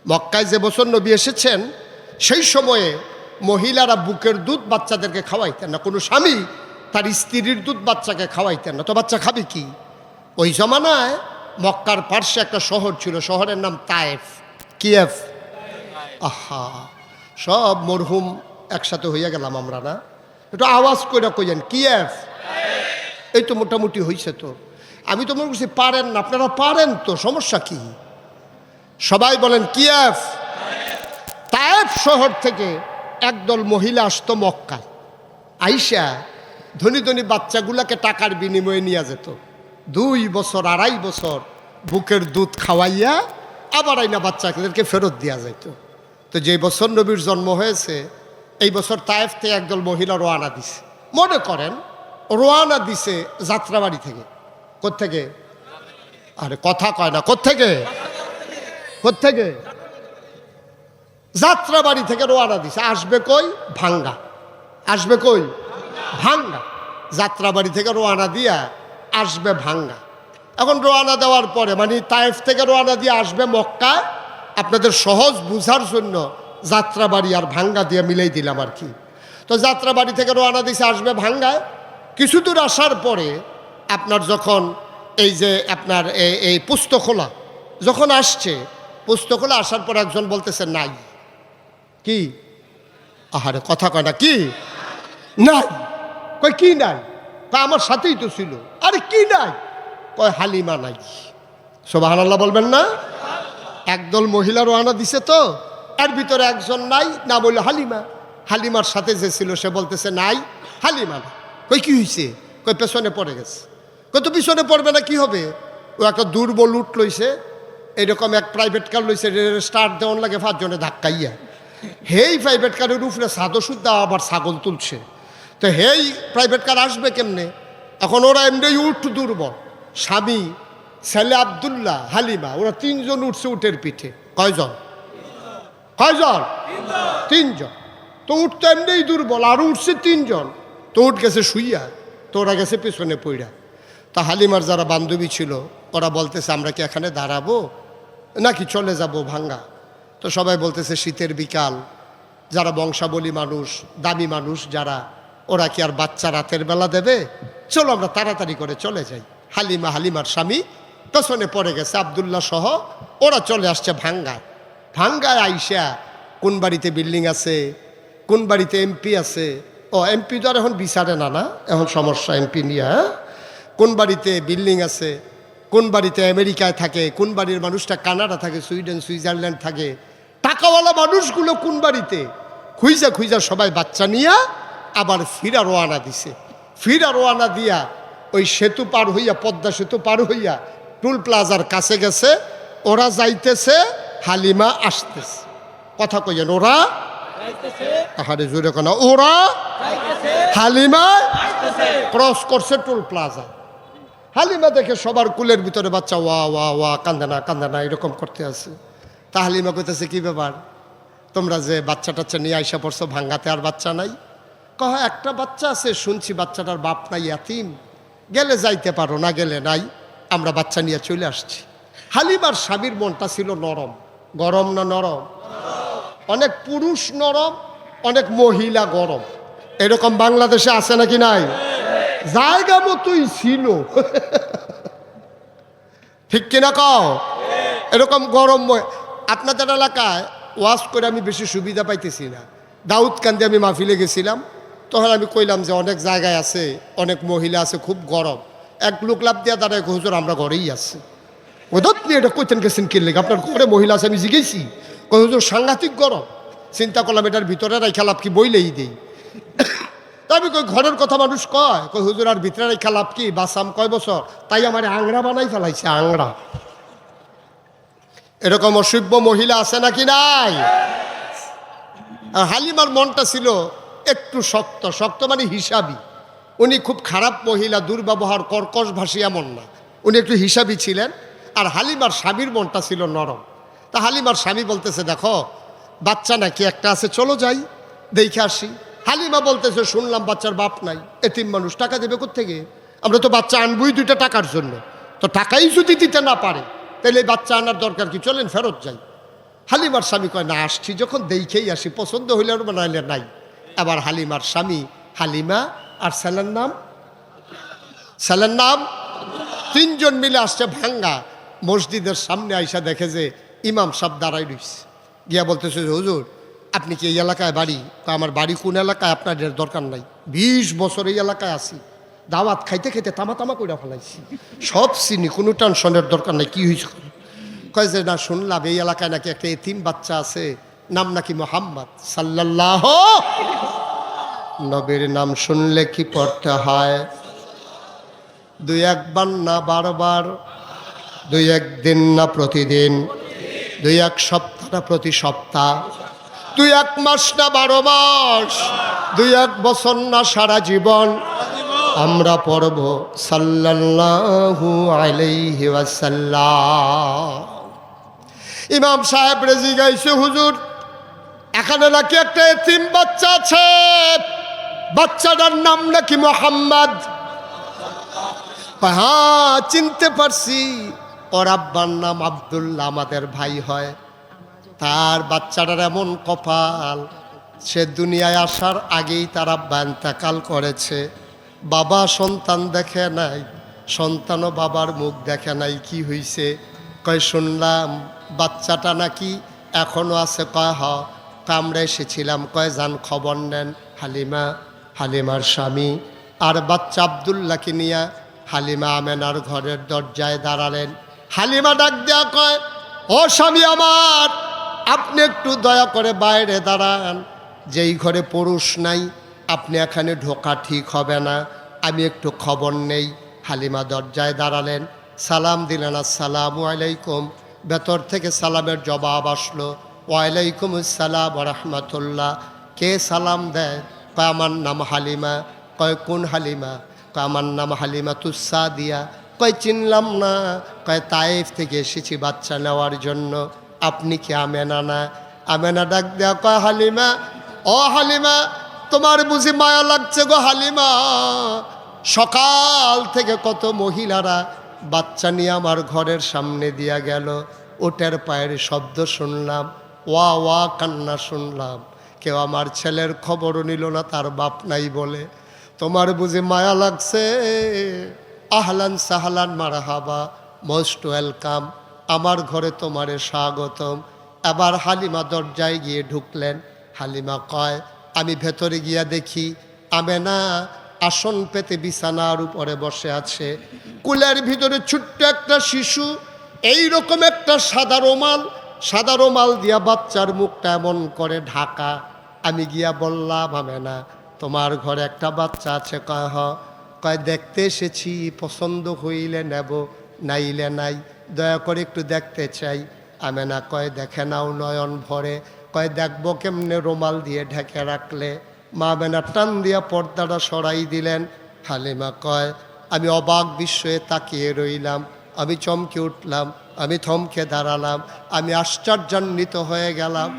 মক্কায় যে বছর নবী এসেছেন সেই সময়ে মহিলারা বুকের দুধ বাচ্চাদেরকে খাওয়াইতেন না। কোনো স্বামী তার স্ত্রীর দুধ বাচ্চাকে খাওয়াইতেন না। তো বাচ্চা খাবে কি? ওই জমানায় মক্কার পার্শ্বে একটা শহর ছিল, শহরের নাম তায়েফ। কিয়েফ। আহা, সব মরহুম একসাথে হইয়া গেলাম আমরা, না? একটু আওয়াজ করে কইয়েন, কিয়েফ। এই তো মোটামুটি হয়েছে। তো আমি তো মনে করছি পারেন না, আপনারা পারেন তো, সমস্যা কি? সবাই বলেন কিয়েফ। তায়েফ শহর থেকে একদল মহিলা আসতো মক্কায়। আইসা ধনী ধনী বাচ্চাগুলাকে টাকার বিনিময়ে নিয়ে যেত। 2 বছর 2.5 বছর বুকের দুধ খাওয়াইয়া আবার আইনা বাচ্চাদেরকে ফেরত দেওয়া যেত। তো যে বছর নবীর জন্ম হয়েছে এই বছর তায়েফ থেকে একদল মহিলা রোয়ানা দিছে। মনে করেন রোয়ানা দিছে যাত্রাবাড়ি থেকে। কোত্থেকে? আরে কথা কয় না, কোত্থেকে? কোত্থেকে? যাত্রাবাড়ি থেকে রোয়ানা দিছে। আসবে কই? ভাঙ্গা। আসবে কই? ভাঙ্গা। যাত্রাবাড়ি থেকে রোয়ানা দিয়া আসবে ভাঙ্গা। এখন রোয়ানা দেওয়ার পরে মানে তায়েফ থেকে রোয়ানা দিয়ে আসবে মক্কা। আপনাদের সহজ বুঝার জন্য যাত্রাবাড়ি আর ভাঙ্গা দিয়ে মিলাই দিলাম আর কি। তো যাত্রাবাড়ি থেকে রোয়ানা দিছে, আসবে ভাঙ্গায়। কিছু দূর আসার পরে আপনার যখন এই যে আপনার এই পুস্তকখোলা যখন আসছে, পুস্তকখোলা আসার পর একজন বলতেছে নাই। কি? আহারে কথা কয় না, কি নাই? কয় কি নাই? কয় আমার সাথেই তো ছিল। আরে কি নাই? কয় হালিমা নাই। সুবহানাল্লাহ বলবেন না? একদল মহিলা রওনা দিছে, তো এর ভিতরে একজন নাই, না বললো হালিমা। হালিমার সাথে যে ছিল সে বলতেছে নাই, হালিমা না। কই কি হয়েছে? কই পেছনে পড়ে গেছে। কই তো পিছনে পড়বে না, কি হবে? ও একটা দুর্বল উঠ লইছে, এরকম এক প্রাইভেট কার লইছে, স্টার্ট দেওয়ান লাগে 5 জনে ধাক্কাইয়া। হেই প্রাইভেট কারের উপরে সাদো সুদ্ধা আবার ছাগল তুলছে। তো হেই প্রাইভেট কার আসবে কেমনে? এখন ওরা এমনি উঠ দুর্বল, স্বামী, ছেলে আব্দুল্লাহ, হালিমা, ওরা 3 জন উঠছে উটের পিঠে। কয়জন? কয়জন? 3 জন। তো উঠ তো এমনিই দুর্বল, আর উঠছে 3 জন। তো উঠ গেছে শুইয়া, তো ওরা গেছে পেছনে পইড়া। তা হালিমার যারা বান্ধবী ছিল ওরা বলতেছে আমরা কি এখানে দাঁড়াবো নাকি চলে যাব ভাঙ্গা? তো সবাই বলতেছে শীতের বিকাল, যারা বংশাবলী মানুষ, দামি মানুষ যারা, ওরা কি আর বাচ্চা রাতের বেলা দেবে? চলো আমরা তাড়াতাড়ি করে চলে যাই। হালিমা, হালিমার স্বামী পেছনে পড়ে গেছে, আব্দুল্লাহ সহ ওরা চলে আসছে ভাঙ্গায়। ভাঙ্গায় আইসা কোন বাড়িতে বিল্ডিং আছে, কোন বাড়িতে এমপি আছে। ও এমপি তো আর এখন বিচারে না, না এখন সমস্যা এমপি নিয়ে। কোন বাড়িতে বিল্ডিং আছে, কোন বাড়িতে আমেরিকায় থাকে, কোন বাড়ির মানুষটা কানাডা থাকে, সুইডেন, সুইজারল্যান্ড থাকে, টাকাওয়ালা মানুষগুলো কোন বাড়িতে, খুঁজা খুঁজা সবাই বাচ্চা নিয়ে আবার ফিরা রোয়ানা দিছে। ফিরা রোয়ানা দিয়া ওই সেতু পার হইয়া, পদ্মা সেতু পার হইয়া টুল প্লাজার কাছে গেছে। ওরা যাইতেছে, হালিমা আসতেছে। কথা কইয়েন, ওরা আহারে জোরে কেন, ওরা হালিমা ক্রস করছে টুল প্লাজা। হালিমা দেখে সবার কুলের ভিতরে বাচ্চা ওয়া ওয়া ওয়া, কান্দে না কান্দে না এরকম করতে আছে। তা হালিমা কইতেছে কি ব্যাপার, তোমরা যে বাচ্চা টাচ্চা নিয়ে আইসা পড়ছো ভাঙ্গাতে, আর বাচ্চা নাই? কহ একটা বাচ্চা আছে, শুনছি বাচ্চাটার বাপ নাই, ইয়াতিম, গেলে যাইতে পারো, না গেলে নাই, আমরা বাচ্চা নিয়ে চলে আসছি। হালিমার স্বামীর মনটা ছিল নরম। গরম না নরম? অনেক পুরুষ নরম, অনেক মহিলা গরম। এরকম বাংলাদেশে আছে নাকি নাই? জায়গা মতোই ছিল। ঠিক কিনা কও? এরকম গরম। আপনাদের এলাকায় ওয়াজ করে আমি বেশি সুবিধা পাইতেছি না। দাউদকান্দি আমি মাহফিলে গেছিলাম, তখন আমি কইলাম যে অনেক জায়গায় আছে, অনেক মহিলা আছে, খুব গরম। এক লোক লাভ দিয়া দাঁড়ায়, হুজুর আমরা ঘরেই আছি। ওদত নিয়ে এটা কইতেন গেছেন কিনলে, আপনার ঘরে মহিলা আছে? আমি জিগেছি, কই হুজুর সাংঘাতিক গরম। চিন্তা করলাম এটার ভিতরে রাইখা লাভ কি, বইলেই দেই। আমি কই ঘরের কথা মানুষ কয়, কই হুজুর আর ভিতরে রাইখা লাভ কি, বাসাম কয় বছর, তাই আমার আংরা বানাই ফেলাইছে, আংরা। এরকম অসভ্য মহিলা আছে নাকি নাই? আর হালিমার মনটা ছিল একটু শক্ত। শক্ত মানে হিসাবি। উনি খুব খারাপ মহিলা, দুর্ব্যবহার, কর্কশ ভাষী এমন না, উনি একটু হিসাবি ছিলেন। আর হালিমার স্বামীর মনটা ছিল নরম। তা হালিমার স্বামী বলতেছে দেখো বাচ্চা নাকি একটা আছে, চলো যাই দেখে আসি। হালিমা বলতেছে শুনলাম বাচ্চার বাপ নাই, এতিম মানুষ, টাকা দেবে কোত্থেকে? আমরা তো বাচ্চা আনবই 2টা টাকার জন্য, তো টাকাই যদি দিতে না পারে তাহলে এই বাচ্চা আনার দরকার কি, চলেন ফেরত যাই। হালিমার স্বামী কয় না, আসছি যখন দেখেই আসি, পছন্দ হইলে আর বানাইলে নাই। আবার হালিমার স্বামী, হালিমা আর ছেলের নাম 3জন মিলে আসছে ভাঙ্গা মসজিদের সামনে। আইসা দেখে যে ইমাম সাহেব দাঁড়াই রইছে। গিয়া বলতেছে যে হুজুর আপনি কি এই এলাকায় বাড়ি? আমার বাড়ি কোন এলাকায়, আপনাদের দরকার নাই, 20 বছর এই এলাকায় আছি, দাওয়াত খাইতে খাইতে তামা কইরা ফেলাইছি, সব চিনি, কোনো টেনশনের দরকার নাই, কি হয়েছে? কয় যে না, শুনলাম এই এলাকায় নাকি একটা এতিম বাচ্চা আছে, নাম নাকি মোহাম্মদ সাল্লাল্লাহু। নবীর নাম শুনলে কি পড়তে হয়? 2-1 না বারবার, 2-1 দিন না প্রতিদিন, 2-1 সপ্তাহ না প্রতি সপ্তাহ, 2-1 মাস না 12 মাস, 2-1 বছর না সারা জীবন আমরা পড়ব সাল্লাল্লাহু আলাইহি ওয়াসাল্লাম। ইমাম সাহেব রেজি গাইছে, হুজুর এখানে নাকি একটা এতিম বাচ্চা আছে, বাচ্চাটার নাম নাকি মোহাম্মদ। হ্যাঁ চিনতে পারছি, ওর আব্বার নাম আব্দুল্লাহ, আমাদের ভাই হয়। তার বাচ্চাটার এমন কপাল, সে দুনিয়ায় আসার আগেই তার আব্বা ইন্তেকাল করেছে। বাবা সন্তান দেখে নাই, সন্তানও বাবার মুখ দেখে নাই। কি হইছে? কয় শুনলাম বাচ্চাটা নাকি এখনো আছে। কয় হ, আমরা এসেছিলাম। কয় যান খবর নেন। হালিমার স্বামী আর বাচ্চা আব্দুল্লাহকে নিয়ে হালিমা আমেনার ঘরের দরজায় দাঁড়ালেন। হালিমা ডাক দেয়া কয়, ও স্বামী আমার, আপনি একটু দয়া করে বাইরে দাঁড়ান, যেই ঘরে পুরুষ নাই আপনি এখানে ঢোকা ঠিক হবে না, আমি একটু খবর নেই। হালিমা দরজায় দাঁড়ালেন, সালাম দিলেন, আসসালামু আলাইকুম। ভেতর থেকে সালামের জবাব আসলো, ওয়ালাইকুম আসসালাম ওয়া রাহমাতুল্লাহ। কে সালাম দেয়? কয় আমার নাম হালিমা। কয় কোন হালিমা? কয় আমার নাম হালিমা তুসাদিয়া। কয় চিনলাম না। কয় তায়েফ থেকে এসেছি বাচ্চা নেওয়ার জন্য। আপনি কি আমেনা না? আমেনা ডাক দেয়া কয় হালিমা, ও হালিমা, তোমার বুঝি মায়া লাগছে গো হালিমা? সকাল থেকে কত মহিলারা বাচ্চা নিয়ে আমার ঘরের সামনে দিয়া গেল, ওটের পায়ের শব্দ শুনলাম, ওয়া ওয়া কান্না শুনলাম, কেউ আমার ছেলের খবরও নিল না, তার বাপ নাই বলে। তোমার বুঝি মায়া লাগছে? আহলান সাহলান মারহাবা, মোস্ট ওয়েলকাম, আমার ঘরে তোমারে স্বাগতম। এবার হালিমা দরজায় গিয়ে ঢুকলেন। হালিমা কয়, আমি ভেতরে গিয়া দেখি আমেনা আসন পেতে বিছানার উপরে বসে আছে, কুলের ভিতরে ছোট্ট একটা শিশু, এই রকম একটা সাদা রুমাল দিয়া বাচ্চার মুখটা এমন করে ঢাকা। আমি গিয়া বললাম, আমেনা তোমার ঘরে একটা বাচ্চা আছে? কয় হ। কয় দেখতে এসেছি, পছন্দ হইলে নেব, নাইলে নাই, দয়া করে একটু দেখতে চাই। আমেনা কয় দেখে নাও নয়ন ভরে। কয় দেখবো কেমনে, রুমাল দিয়ে ঢেকে রাখলে। মা আমেনা টান দিয়া পর্দাটা সরাই দিলেন। হালিমা কয়, আমি অবাক বিস্ময়ে তাকিয়ে রইলাম, আমি চমকে উঠলাম, আমি থমকে দাঁড়ালাম, আমি আশ্চর্যান্বিত হয়ে গেলাম।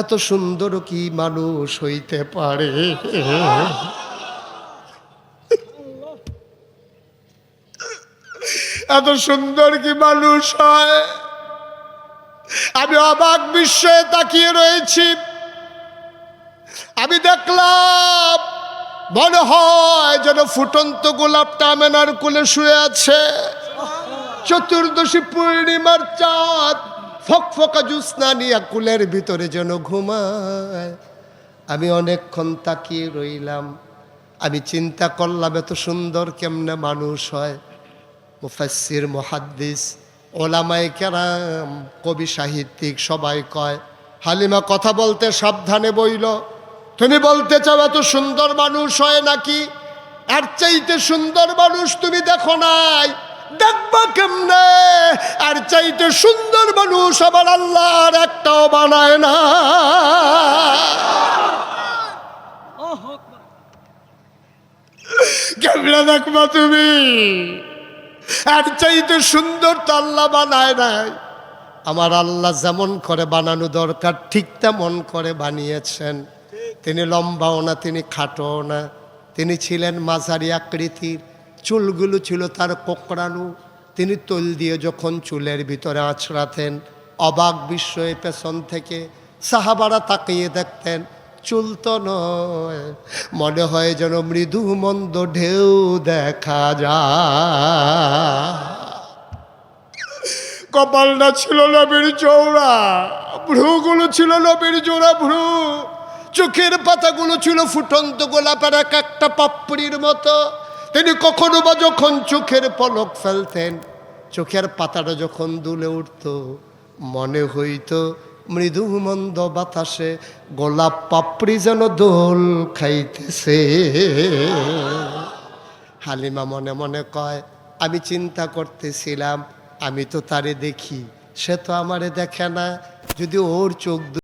এত সুন্দর কি মানুষ হইতে পারে? এত সুন্দর কি মানুষ হয়? আমি অবাক বিস্ময়ে তাকিয়ে রয়েছি। আমি দেখলাম মনে হয় যেন ফুটন্ত গোলাপটা আমেনার কোলে শুয়ে আছে। চতুর্দশী পূর্ণিমার চাঁদ ফকফকা জ্যোৎস্না নিয়ে কুলের ভিতরে যেন ঘুমায়। আমি অনেকক্ষণ তাকিয়ে রইলাম। আমি চিন্তা করলাম এত সুন্দর কেমনে মানুষ হয়? মুফাসসির, মুহাদ্দিস, ওলামায়ে কেরাম, কবি সাহিত্যিক সবাই কয়, হালিমা কথা বলতে সাবধানে বইল। তুমি বলতে চাও এত সুন্দর মানুষ হয় নাকি? এর চাইতে সুন্দর মানুষ তুমি দেখো নাই, দেখবা কেমনে? আর চাইতে সুন্দর মানুষ আবার আল্লাহর একটাও বানায় না। কেমনে দেখবা তুমি? আর চাইতে সুন্দর তো আল্লাহ বানায় নাই। আমার আল্লাহ যেমন করে বানানো দরকার ঠিক তেমন করে বানিয়েছেন। তিনি লম্বাও না, তিনি খাটোও না, তিনি ছিলেন মাঝারি আকৃতির, চুলগুলো ছিল তার কোকড়ানো। তিনি তৈল দিয়ে যখন চুলের ভিতরে আঁচড়াতেন, অবাক বিস্ময়ে পেছন থেকে সাহাবারা তাকিয়ে দেখতেন, চুল তো নয়, মনে হয় যেন মৃদু মন্দ ঢেউ দেখা যায়। কপালটা ছিল নবীর চৌড়া, ভ্রুগুলো ছিল নবীর জোড়া ভ্রু, চোখের পাতাগুলো ছিল ফুটন্ত গোলাপের এক একটা পাপড়ির মতো। তিনি কখনো বা যখন চোখের পলক ফেলতেন, চোখের পাতাটা যখন দুলে উঠত, মনে হইত মৃদু মন্দ বাতাসে গোলাপ পাপড়ি যেন দোল খাইতেছে। হালিমা মনে মনে কয়, আমি চিন্তা করতেছিলাম, আমি তো তারে দেখি, সে তো আমারে দেখে না, যদি ওর চোখ